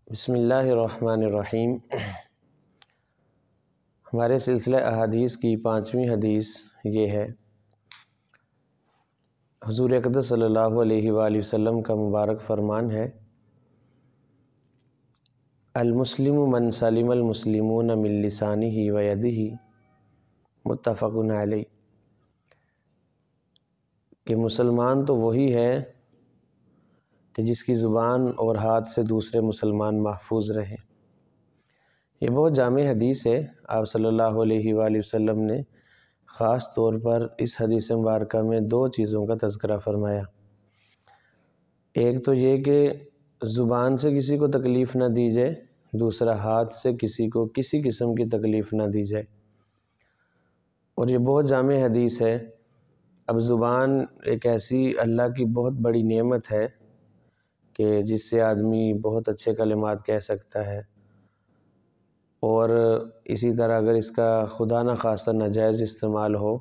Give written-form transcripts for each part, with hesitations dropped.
بسم اللہ الرحمن الرحیم۔ ہمارے سلسلہ احادیث کی 5ویں حدیث یہ ہے۔ حضور اقدس صلی اللہ علیہ وآلہ وسلم کا مبارک فرمان ہے، المسلم من سلم المسلمون من لسانہ و یدہ، متفق علیہ، کہ مسلمان تو وہی ہے کہ جس کی زبان اور ہاتھ سے دوسرے مسلمان محفوظ رہیں۔ یہ بہت جامع حدیث ہے۔ آپ صلی اللہ علیہ وآلہ وسلم نے خاص طور پر اس حدیث مبارکہ میں 2 چیزوں کا تذکرہ فرمایا۔ ایک تو یہ کہ زبان سے کسی کو تکلیف نہ دی جائے، دوسرا ہاتھ سے کسی کو کسی قسم کی تکلیف نہ دی جائے، اور یہ بہت جامع حدیث ہے۔ اب زبان ایک ایسی اللہ کی بہت بڑی نعمت ہے کہ جس سے آدمی بہت اچھے کلمات کہہ سکتا ہے، اور اسی طرح اگر اس کا خدا نہ خواستہ ناجائز استعمال ہو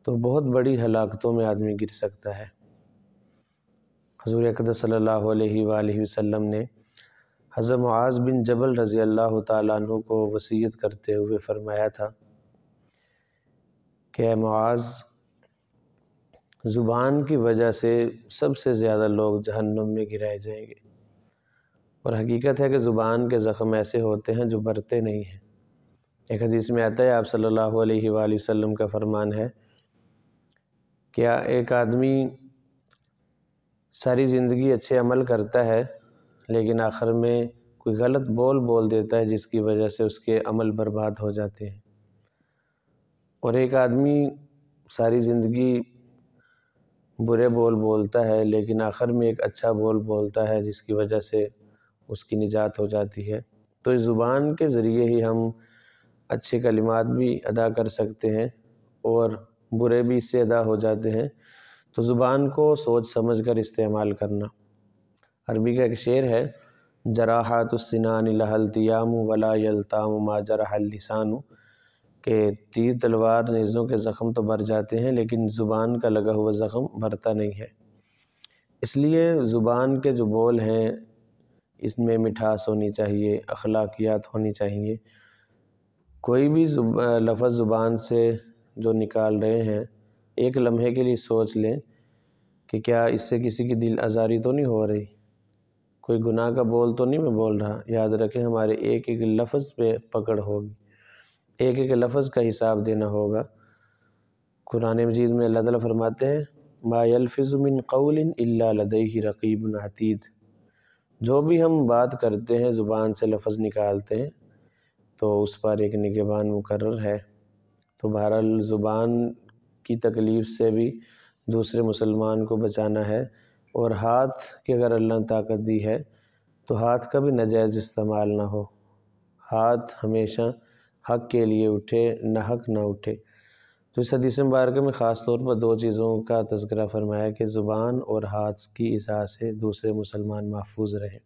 تو بہت بڑی ہلاکتوں میں آدمی گر سکتا ہے۔ حضور اقدس صلی اللہ علیہ وآلہ وسلم نے حضرت معاذ بن جبل رضی اللہ تعالیٰ عنہ کو وصیت کرتے ہوئے فرمایا تھا کہ اے معاذ، زبان کی وجہ سے سب سے زیادہ لوگ جہنم میں گرائے جائیں گے، اور حقیقت ہے کہ زبان کے زخم ایسے ہوتے ہیں جو بھرتے نہیں ہیں۔ ایک حدیث میں آتا ہے، آپ صلی اللہ علیہ وآلہ وسلم کا فرمان ہے کہ ایک آدمی ساری زندگی اچھے عمل کرتا ہے لیکن آخر میں کوئی غلط بول دیتا ہے جس کی وجہ سے اس کے عمل برباد ہو جاتے ہیں، اور ایک آدمی ساری زندگی برے بولتا ہے لیکن آخر میں ایک اچھا بولتا ہے جس کی وجہ سے اس کی نجات ہو جاتی ہے۔ تو اس زبان کے ذریعے ہی ہم اچھے کلمات بھی ادا کر سکتے ہیں اور برے بھی اس سے ادا ہو جاتے ہیں۔ تو زبان کو سوچ سمجھ کر استعمال کرنا۔ عربی کا ایک شعر ہے، جراحات السنان لها التیام ولا یلتام ما جرح اللسان، کہ تیر تلوار نیزوں کے زخم تو بھر جاتے ہیں لیکن زبان کا لگا ہوا زخم بھرتا نہیں ہے۔ اس لیے زبان کے جو بول ہیں اس میں مٹھاس ہونی چاہیے، اخلاقیات ہونی چاہیے۔ کوئی بھی لفظ زبان سے جو نکال رہے ہیں، ایک لمحے کے لیے سوچ لیں کہ کیا اس سے کسی کی دل آزاری تو نہیں ہو رہی، کوئی گناہ کا بول تو نہیں میں بول رہا۔ یاد رکھیں، ہمارے ایک ایک لفظ پہ پکڑ ہوگی، ایک ایک لفظ کا حساب دینا ہوگا۔ قرآن مجید میں اللہ تعالیٰ فرماتے ہیں، ما یلفظ من قول الا لدیہ رقیب عتید، جو بھی ہم بات کرتے ہیں، زبان سے لفظ نکالتے ہیں، تو اس پر ایک نگہبان مقرر ہے۔ تو بہرحال زبان کی تکلیف سے بھی دوسرے مسلمان کو بچانا ہے، اور ہاتھ کی اگر اللہ نے طاقت دی ہے تو ہاتھ کا بھی ناجائز استعمال نہ ہو، ہاتھ ہمیشہ حق کے لیے اٹھے، ناحق نہ اٹھے۔ تو اس حدیث مبارکہ میں خاص طور پر 2 چیزوں کا تذکرہ فرمایا کہ زبان اور ہاتھ کی اذا سے دوسرے مسلمان محفوظ رہیں۔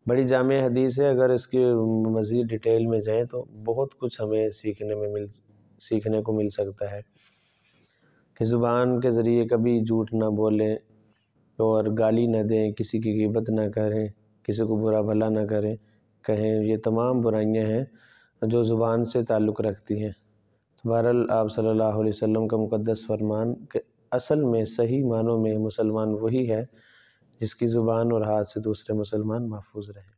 بڑی جامع حدیث ہے، اگر اس کی مزید ڈیٹیل میں جائیں تو بہت کچھ ہمیں سیکھنے کو مل سکتا ہے کہ زبان کے ذریعے کبھی جھوٹ نہ بولیں اور گالی نہ دیں، کسی کی غیبت نہ کریں، کسی کو برا بھلا نہ کہیں۔ یہ تمام برائیاں ہیں جو زبان سے تعلق رکھتی ہیں۔ تو بہرحال آپ صلی اللہ علیہ وسلم کا مقدس فرمان کہ اصل میں صحیح معنوں میں مسلمان وہی ہے جس کی زبان اور ہاتھ سے دوسرے مسلمان محفوظ رہیں۔